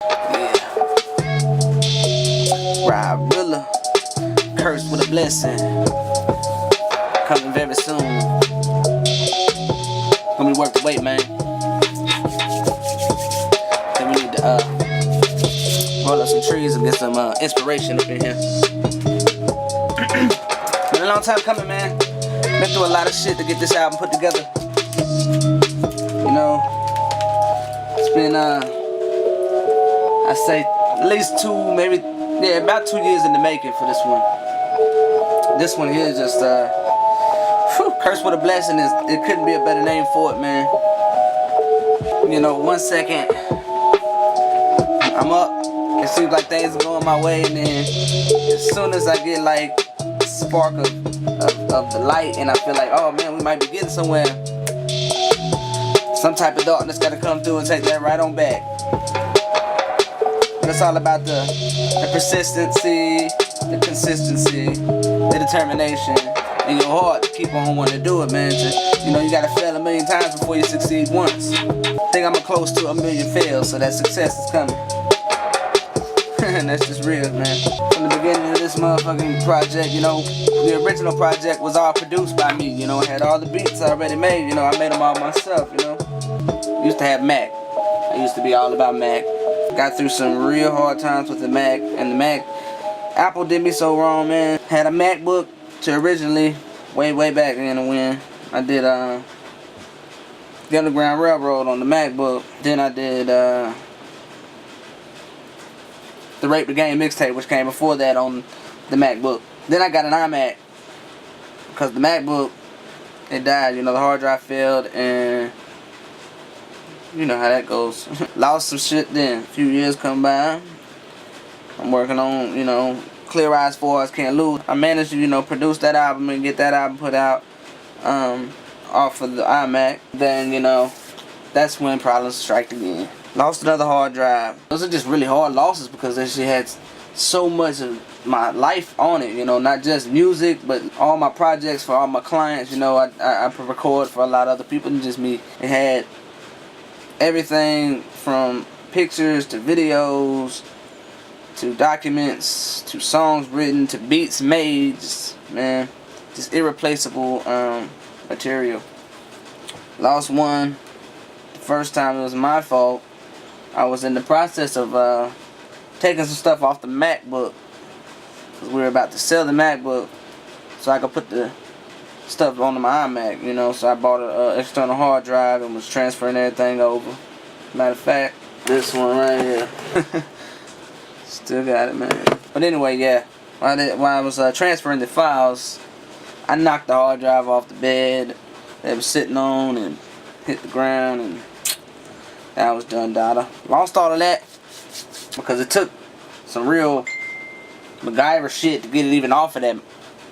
Yeah. RaRa, cursed with a blessing. Coming very soon. Gonna be worth the wait, man. Then we need to roll up some trees and get some inspiration up in here. Been a long time coming, man. Been through a lot of shit to get this album put together. You know, it's been I say at least about 2 years in the making for this one. This one here is just cursed with a blessing. It couldn't be a better name for it, man. You know, 1 second I'm up, it seems like things are going my way, and then as soon as I get like a spark of the light and I feel like, oh man, we might be getting somewhere, some type of darkness gotta come through and take that right on back. But it's all about the persistency, the consistency, the determination in your heart to keep on wanting to do it, man. You know, you gotta fail a million times before you succeed once. I think I'm close to 1 million fails, so that success is coming. And that's just real, man. From the beginning of this motherfucking project, you know, the original project was all produced by me, you know. I had all the beats already made, you know. I made them all myself, you know. Used to have Mac. I used to be all about Mac. Got through some real hard times with the Mac, and the Mac, Apple did me so wrong, man. Had a MacBook to originally, way back in when I did the Underground Railroad on the MacBook. Then I did the Rape the Game mixtape, which came before that on the MacBook. Then I got an iMac because the MacBook, it died, you know, the hard drive failed, and you know how that goes. Lost some shit then. A few years come by. I'm working on, you know, Clear Eyes 4 Eyes Can't Lose. I managed to, you know, produce that album and get that album put out off of the iMac. Then, you know, that's when problems strike again. Lost another hard drive. Those are just really hard losses because that shit had so much of my life on it, you know, not just music, but all my projects for all my clients, you know. I record for a lot of other people than just me. It had everything from pictures to videos to documents to songs written to beats made. Just irreplaceable material. Lost one. The first time it was my fault. I was in the process of taking some stuff off the MacBook because we were about to sell the MacBook so I could put the stuff onto my iMac, you know. So I bought an external hard drive and was transferring everything over. Matter of fact, this one right here. Still got it, man. But anyway, yeah, while I was transferring the files, I knocked the hard drive off the bed that it was sitting on and hit the ground, and I was done, data. Lost all of that because it took some real MacGyver shit to get it even off of that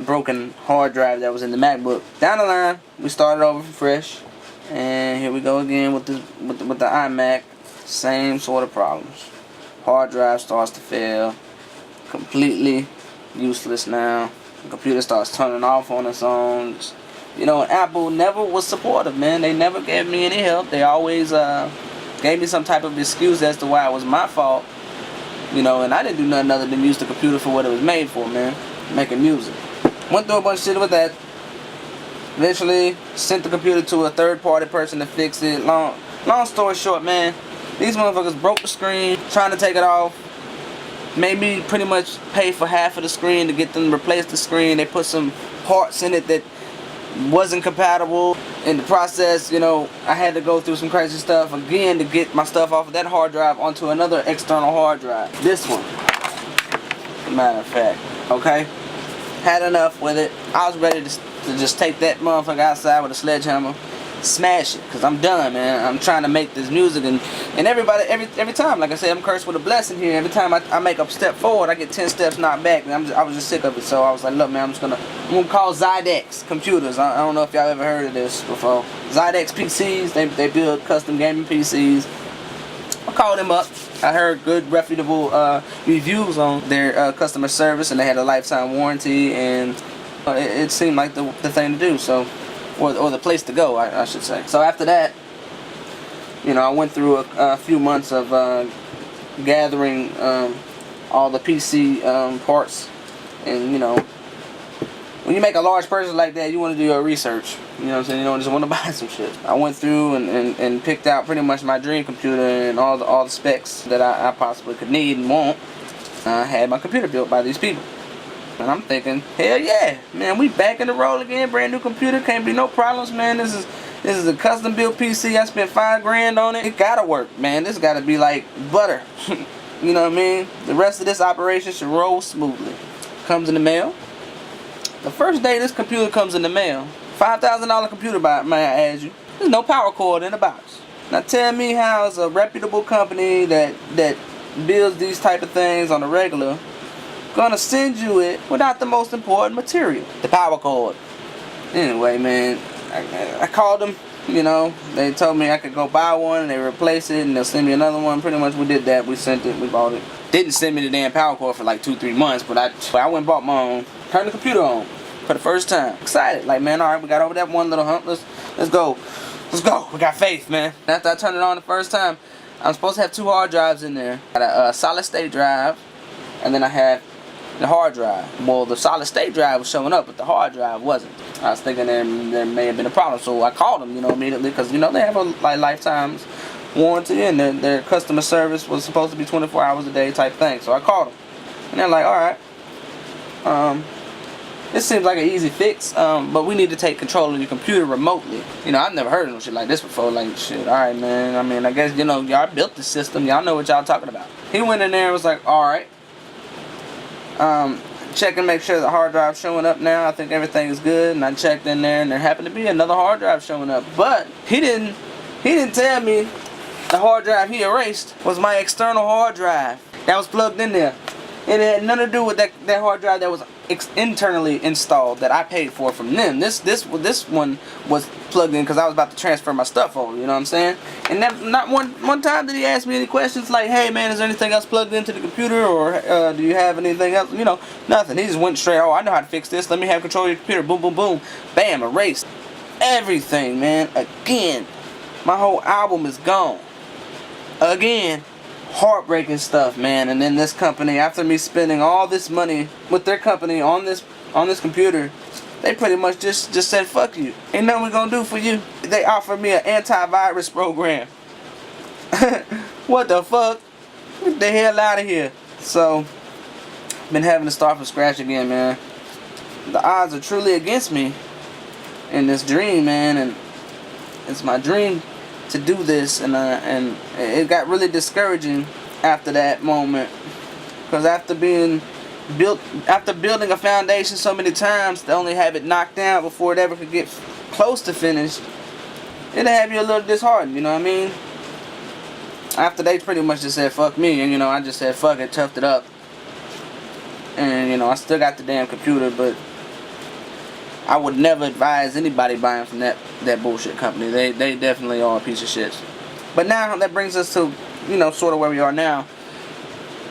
broken hard drive that was in the MacBook. Down the line, we started over from fresh, and here we go again with the iMac. Same sort of problems. Hard drive starts to fail, completely useless now. The computer starts turning off on its own. You know, and Apple never was supportive, man. They never gave me any help. They always gave me some type of excuse as to why it was my fault. You know, and I didn't do nothing other than use the computer for what it was made for, man. Making music. Went through a bunch of shit with that. Eventually sent the computer to a third-party person to fix it. Long story short, man, these motherfuckers broke the screen trying to take it off. Made me pretty much pay for half of the screen to get them to replace the screen. They put some parts in it that wasn't compatible. In the process, you know, I had to go through some crazy stuff again to get my stuff off of that hard drive onto another external hard drive. This one, as a matter of fact. Okay? Had enough with it. I was ready to just take that motherfucker outside with a sledgehammer, smash it, because I'm done, man. I'm trying to make this music, and everybody, every time, like I said, I'm cursed with a blessing here. Every time I make a step forward, I get 10 steps knocked back, and I was just sick of it. So I was like, look, man, I'm gonna call Zydex Computers. I don't know if y'all ever heard of this before. Zydex PCs, they build custom gaming PCs. I called them up. I heard good, reputable reviews on their customer service, and they had a lifetime warranty, and it seemed like the thing to do. So, or the place to go, I should say. So after that, you know, I went through a few months of gathering all the PC parts. And you know, when you make a large purchase like that, you want to do your research. You know what I'm saying? You don't just want to buy some shit. I went through and picked out pretty much my dream computer and all the specs that I possibly could need and want. I had my computer built by these people. And I'm thinking, hell yeah, man, we back in the roll again. Brand new computer, can't be no problems, man. This is a custom built PC. I spent $5 grand on it. It gotta work, man. This gotta be like butter. You know what I mean? The rest of this operation should roll smoothly. Comes in the mail. The first day this computer comes in the mail, $5,000 computer, may I add you. There's no power cord in the box. Now tell me how is a reputable company that builds these type of things on a regular gonna send you it without the most important material, the power cord. Anyway, man, I called them. You know, they told me I could go buy one and they replace it and they'll send me another one. Pretty much we did that. We sent it, we bought it. Didn't send me the damn power cord for like 2-3 months, but I went and bought my own. Turned the computer on for the first time. Excited, like, man, alright, we got over that one little hump. Let's go. Let's go. We got faith, man. After I turned it on the first time, I'm supposed to have 2 hard drives in there. I got a solid state drive, and then I had the hard drive. Well, the solid state drive was showing up, but the hard drive wasn't. I was thinking there may have been a problem, so I called them, you know, immediately, because, you know, they have a lifetime warranty, and their customer service was supposed to be 24 hours a day type thing. So I called them, and they're like, all right, this seems like an easy fix, but we need to take control of your computer remotely. You know, I've never heard of no shit like this before. Like, shit, all right, man. I mean, I guess, you know, y'all built the system. Y'all know what y'all talking about. He went in there and was like, all right. Check and make sure the hard drive's showing up now. I think everything is good. And I checked in there, and there happened to be another hard drive showing up. But he didn't tell me the hard drive he erased was my external hard drive that was plugged in there. It had nothing to do with that hard drive that was internally installed that I paid for from them. This one was plugged in because I was about to transfer my stuff over. You know what I'm saying? And not one time did he ask me any questions like, "Hey man, is there anything else plugged into the computer, or do you have anything else?" You know, nothing. He just went straight. "Oh, I know how to fix this. Let me have control of your computer." Boom, boom, boom, bam, erased everything, man. Again, my whole album is gone. Again. Heartbreaking stuff, man. And then this company, after me spending all this money with their company on this computer, they pretty much just said, "Fuck you. Ain't nothing we gonna do for you." They offered me an antivirus program. What the fuck? Get the hell out of here. So, been having to start from scratch again, man. The odds are truly against me in this dream, man, and it's my dream to do this, and it got really discouraging after that moment, because after building a foundation so many times to only have it knocked down before it ever could get close to finished, it'll have you a little disheartened, you know what I mean? After they pretty much just said fuck me, and you know, I just said fuck it, toughed it up, and you know, I still got the damn computer, but I would never advise anybody buying from that bullshit company. They definitely are a piece of shit. But now that brings us to, you know, sort of where we are now.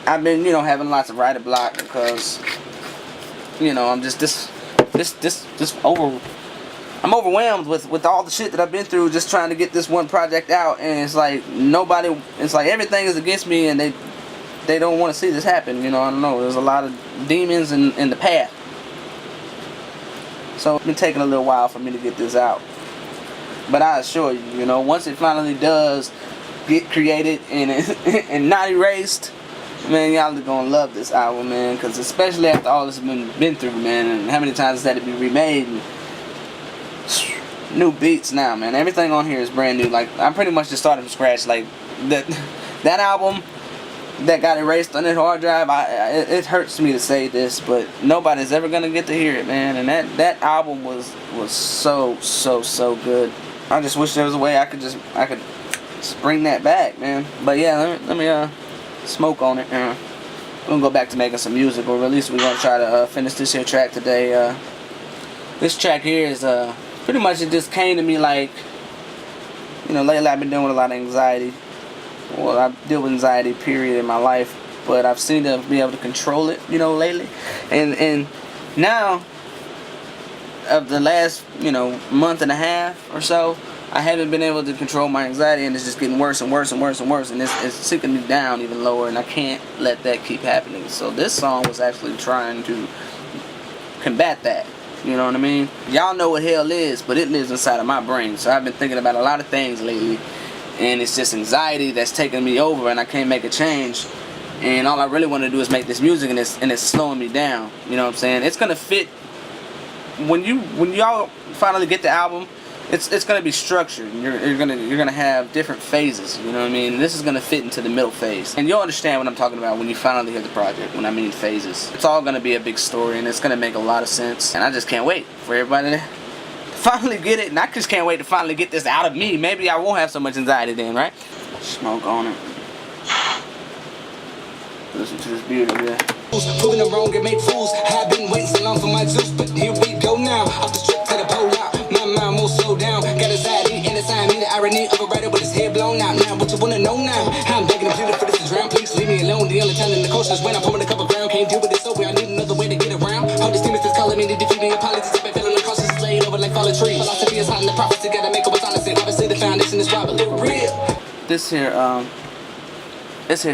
I've been, you know, having lots of writer block because, you know, I'm just I'm overwhelmed with all the shit that I've been through, just trying to get this one project out, and it's like it's like everything is against me, and they don't want to see this happen. You know, I don't know. There's a lot of demons in the path. So it's been taking a little while for me to get this out. But I assure you, you know, once it finally does get created and not erased, man, y'all are gonna love this album, man. Because especially after all this has been through, man, and how many times it's had to be remade. And new beats now, man. Everything on here is brand new. Like, I pretty much just started from scratch. Like, that album that got erased on that hard drive, it hurts me to say this, but nobody's ever gonna get to hear it, man. And that album was so good. I just wish there was a way I could just bring that back, man. But yeah, let me smoke on it. We're gonna go back to making some music, or at least we're gonna try to finish this here track today. This track here is pretty much, it just came to me like, you know, lately I've been dealing with a lot of anxiety. Well, I deal with anxiety, period, in my life, but I've seemed to be able to control it, you know, lately. And now, of the last, you know, month and a half or so, I haven't been able to control my anxiety, and it's just getting worse and worse and worse and worse, and it's sinking me down even lower, and I can't let that keep happening. So this song was actually trying to combat that. You know what I mean? Y'all know what hell is, but it lives inside of my brain. So I've been thinking about a lot of things lately, and it's just anxiety that's taking me over, and I can't make a change. And all I really want to do is make this music, and it's slowing me down. You know what I'm saying? It's gonna fit when y'all finally get the album. It's gonna be structured. You're gonna have different phases. You know what I mean? This is gonna fit into the middle phase, and you'll understand what I'm talking about when you finally hear the project. When I mean phases, it's all gonna be a big story, and it's gonna make a lot of sense. And I just can't wait for everybody to finally get it, and I just can't wait to finally get this out of me. Maybe I won't have so much anxiety then, right? Smoke on it. Listen to this beauty, yeah. Proving them wrong and make fools. I've been waiting so long for my juice, but here we go now. Off the strip to the pole out. My mind won't slow down. Got anxiety and inside me, the irony of a writer with his head blown out. Now, what you wanna know now? I'm begging and pleading for this to drown. Please leave me alone. The only time in the coast is when I'm pouring a cup of ground. Can't deal with it, so I need another way to get around. All these demons that's calling me to defeat me. Apologies, I've been feeling the cautious, laid over like fallen trees. Philosophy is hot and the prophecy gotta make up what's honest. Obviously, the foundation is wobbly. Real. This here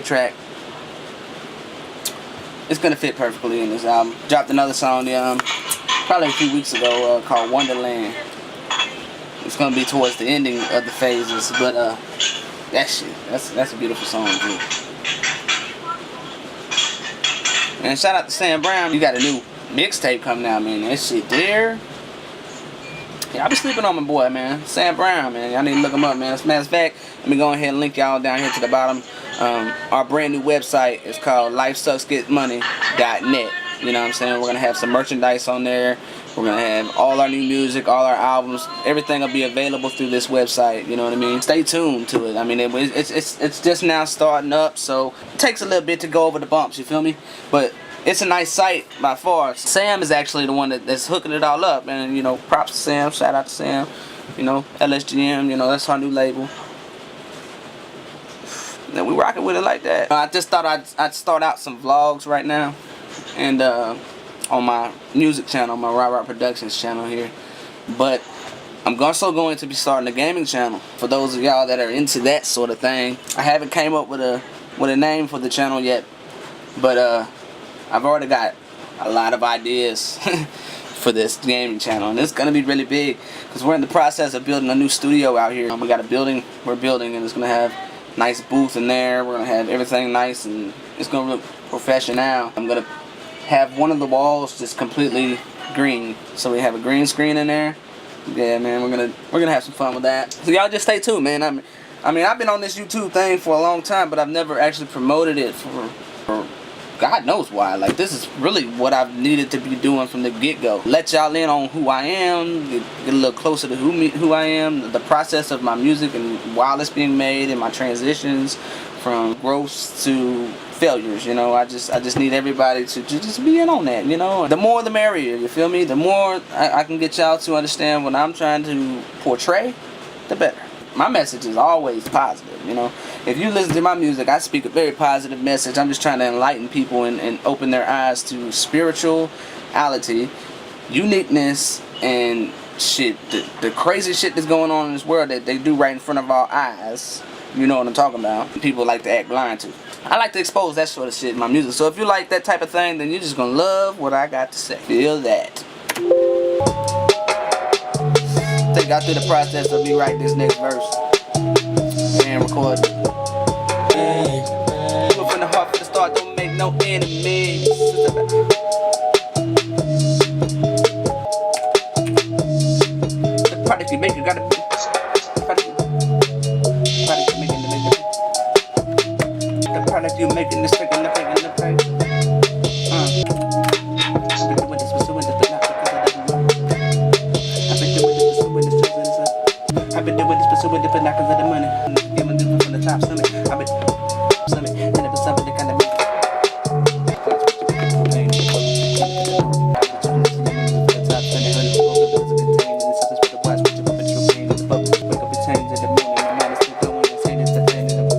track, it's gonna fit perfectly in this album. Dropped another song probably a few weeks ago called Wonderland. It's gonna be towards the ending of the phases, but that's a beautiful song too. And shout out to Sam Brown. You got a new mixtape coming out, man. That shit there. Yeah, I be sleeping on my boy, man. Sam Brown, man. Y'all need to look him up, man. As a matter of fact, let me go ahead and link y'all down here to the bottom. Our brand new website is called lifesucksgetmoney.net. You know what I'm saying? We're going to have some merchandise on there. We're going to have all our new music, all our albums. Everything will be available through this website. You know what I mean? Stay tuned to it. I mean, it's just now starting up, so it takes a little bit to go over the bumps, you feel me? But it's a nice site by far. Sam is actually the one that's hooking it all up, and you know, props to Sam. Shout out to Sam. You know, LSGM. You know, that's our new label. And we rocking with it like that. I just thought I'd start out some vlogs right now, and on my music channel, my RaRa Productions channel here. But I'm also going to be starting a gaming channel for those of y'all that are into that sort of thing. I haven't came up with a name for the channel yet, but I've already got a lot of ideas for this gaming channel, and it's gonna be really big because we're in the process of building a new studio out here. We got a building we're building, and it's gonna have nice booth in there. We're gonna have everything nice, and it's gonna look professional. I'm gonna have one of the walls just completely green, so we have a green screen in there. Yeah, man, we're gonna have some fun with that. So y'all just stay tuned, man. I mean, I've been on this YouTube thing for a long time, but I've never actually promoted it for God knows why. Like, this is really what I've needed to be doing from the get-go. Let y'all in on who I am, get a little closer to who I am, the process of my music and while it's being made, and my transitions from growths to failures. You know, I just need everybody to just be in on that. You know, the more the merrier. You feel me? The more I can get y'all to understand what I'm trying to portray, the better. My message is always positive, you know. If you listen to my music, I speak a very positive message. I'm just trying to enlighten people and open their eyes to spirituality, uniqueness, and shit. The crazy shit that's going on in this world that they do right in front of our eyes. You know what I'm talking about. People like to act blind to. I like to expose that sort of shit in my music. So if you like that type of thing, then you're just going to love what I got to say. Feel that. Take y'all through the process of me writing this next verse and record it. Hey, from the heart for the start, don't make no enemies. The product you make, you gotta be. The product you making is freaking the thing in the pain. I've been doing this, pursuing different knockers of the money. Giving different from the top summit. I've been summit, and it was something that kind of me.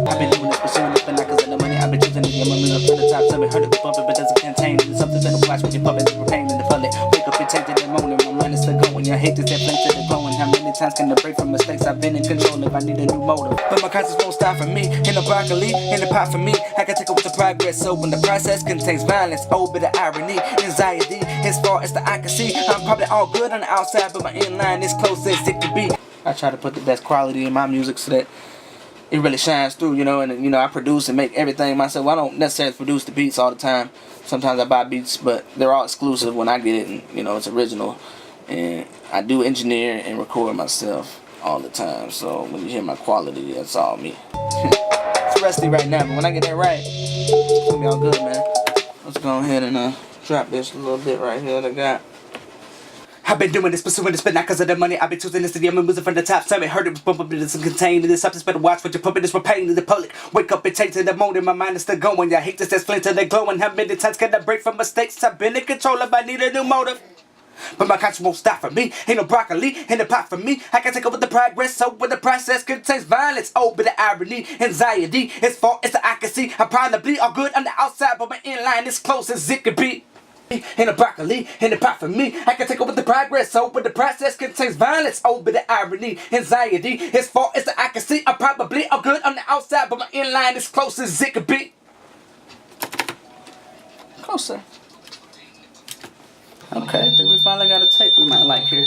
I've been doing this, pursuing different knockers of the money. I've been choosing to get money up from the top summit. Heard it bump it, but doesn't contain it. It's something better watch when you're pumping, it's pain in the public. Wake up and change it in the morning. My mind is still going. I hate this, that flame to the glowing. How many times can I break from mistakes? I've been in control if I need a new motive. But my conscience won't stop for me. Ain't no broccoli in the pot for me. I can take over the progress. So when the process contains violence, oh, bit of irony, anxiety. As far as the eye can see, I'm probably all good on the outside, but my inline is close as it can be. I try to put the best quality in my music so that it really shines through, you know, and I produce and make everything myself. I don't necessarily produce the beats all the time. Sometimes I buy beats, but they're all exclusive when I get it, and it's original. And I do engineer and record myself all the time. So when you hear my quality, that's all me. It's rusty right now, but when I get that right, it's gonna be all good, man. Let's go ahead and drop this a little bit right here that I got. I've been doing this, pursuing this, but not cause of the money. I've been choosing this city, I'm moving from the top. Tell me, heard it was bumping, this and contained in this substance. Better watch what you're pumping, this we're paying to the public. Wake up and change in the morning, my mind is still going. I hate this, that's flint to the glowing. How many times can I break from mistakes? I've been in control if I need a new motive. But my conscience won't stop for me. Ain't no broccoli in the pot for me. I can take over the progress, so when the process contains violence, oh, bit of irony, anxiety. As far as the eye can see, I probably all good on the outside, but my inline is close as it could be. Ain't a broccoli in the pot for me. I can take over the progress, so when the process contains violence, oh, bit of irony, anxiety. As far as the eye can see, I'm probably all good on the outside, but my inline is close as it could be. Closer. Okay, I think we finally got a tape we might like here.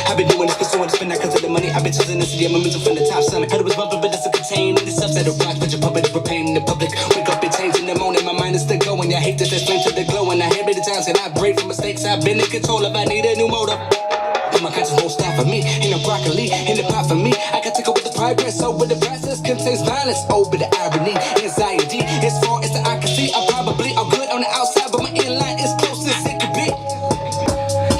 I've been doing this, pursuing this, but not cause of the money. I've been choosing this city, I'm a mental from the top summit. Heard it was bumping, but it's a contain. In the subset of rocks, but you're pumping, we're paying in the public. Wake up and change in the morning, my mind is still going. I hate this, that's flame to the glow. And I hear many times, and I break from mistakes. I've been in control if I need a new motive. But my conscience won't stop for me. Ain't no broccoli in the pot for me. I can take over the progress, so when the process contains violence, oh, bit of irony, anxiety. As far as the eye can see, I'm probably all good on the outside, but my inline is close as it could be.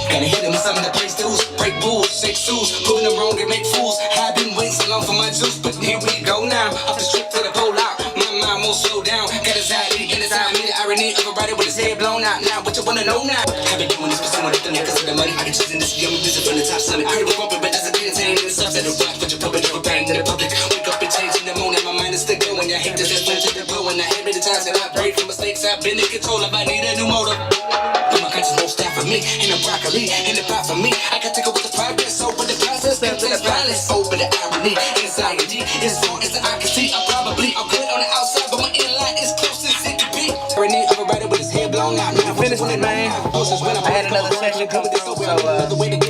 Gotta hit them with something to play stools, break bulls, shake shoes, proving them wrong, they make fools. I've been waiting so long for my juice, but here we go now. Off the strip to the pole out, my mind won't slow down. Got anxiety inside me, the irony of a rider with his head blown out. Now, what you wanna know now? I've been doing this, pursuing it, cause of the money. I've been choosing this, young vision from the top summit. I heard it was bumping, but that's a contain. In the subset of rocks, but you're pumping, we're paying to the public. Wake up and change in the morning, my mind is still going. I hate this, it's flame to the glow. And I hate many times, and I break from mistakes. I've been in control if I need a new motive. But my conscience won't stop for me. Ain't no broccoli in the pot for me. I can take over the progress, so when the process contains violence, oh, but the irony, anxiety. As far as the eye can see, I'm probably all good on the outside, but my inline is close as it could be. Irony of a rider with his head blown out. We finished it, man. I had another session come through, so I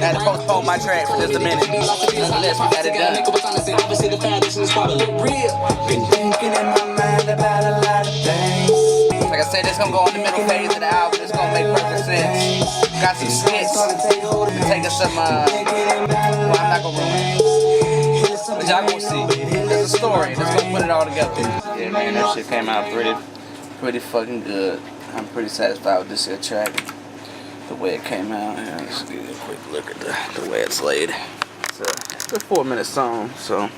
had to postpone my track for just a minute. Nonetheless, we got it done. Been thinking in my mind about a lot of things. Like I said, this gonna go on the middle phase of the album. It's gonna make perfect sense. Got some skits to take us some, well, I'm not gonna ruin it. But y'all gonna see. It's a story. Let's go put it all together. Yeah, man, that shit came out pretty fucking good. I'm pretty satisfied with this here track. The way it came out. Yeah, let's give you a quick look at the way it's laid. It's a 4-minute song, so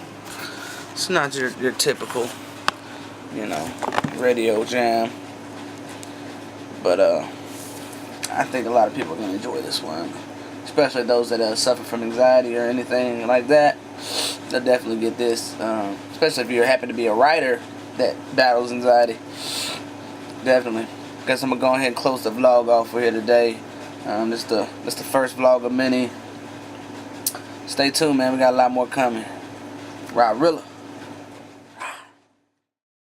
it's not your typical, radio jam. But I think a lot of people are going to enjoy this one. Especially those that suffer from anxiety or anything like that. They'll definitely get this. Especially if you happen to be a writer that battles anxiety. Definitely. Guess I'm going to go ahead and close the vlog off for here today. This the first vlog of many. Stay tuned, man. We got a lot more coming. RaRa.